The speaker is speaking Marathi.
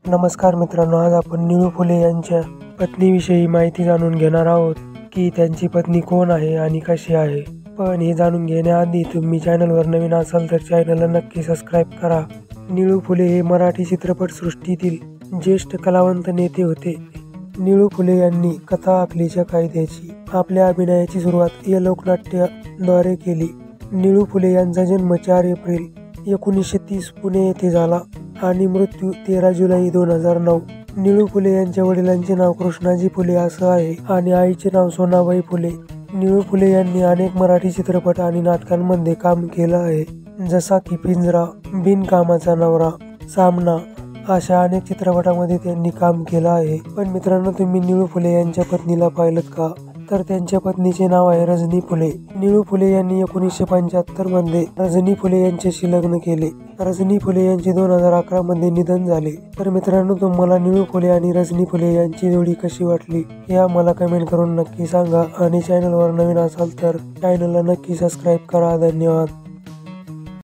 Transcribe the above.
नमस्कार मित्रांनो, आज आपण निळू फुले यांच्या पत्नीविषयी माहिती जाणून घेणार आहोत की त्यांची पत्नी कोण आहे आणि कशी आहे. पण हे जाणून घेण्याआधी तुम्ही चॅनलवर नवीन असाल तर चॅनलला नक्की सबस्क्राईब करा. निळू फुले हे मराठी चित्रपटसृष्टीतील ज्येष्ठ कलावंत नेते होते. निळू फुले यांनी कथा आखलीच्या कायद्याची आपल्या अभिनयाची सुरुवात या लोकनाट्याद्वारे केली. निळू फुले यांचा जन्म 4 एप्रिल 1930 पुणे येथे झाला आणि मृत्यू 13 जुलै 2009. निळू फुले यांच्या वडिलांचे नाव कृष्णाजी फुले असं आहे आणि आईचे नाव सोनाबाई फुले. निळू फुले यांनी अनेक मराठी चित्रपट आणि नाटकांमध्ये काम केलं आहे, जसा की पिंजरा, बिनकामाचा नवरा, सामना अशा अनेक चित्रपटांमध्ये त्यांनी काम केलं आहे. पण मित्रांनो, तुम्ही निळू फुले यांच्या पत्नीला पाहिलं का? तर त्यांच्या पत्नीचे नाव आहे रजनी फुले. निळू फुले यांनी 1975 मध्ये रजनी फुले यांच्याशी लग्न केले. रजनी फुले यांचे 2011 मध्ये निधन झाले. तर मित्रांनो, तुम्हाला निळू फुले आणि रजनी फुले यांची जोडी कशी वाटली हे आम्हाला कमेंट करून नक्की सांगा आणि चॅनलवर नवीन असाल तर चॅनलला नक्की सबस्क्राईब करा. धन्यवाद.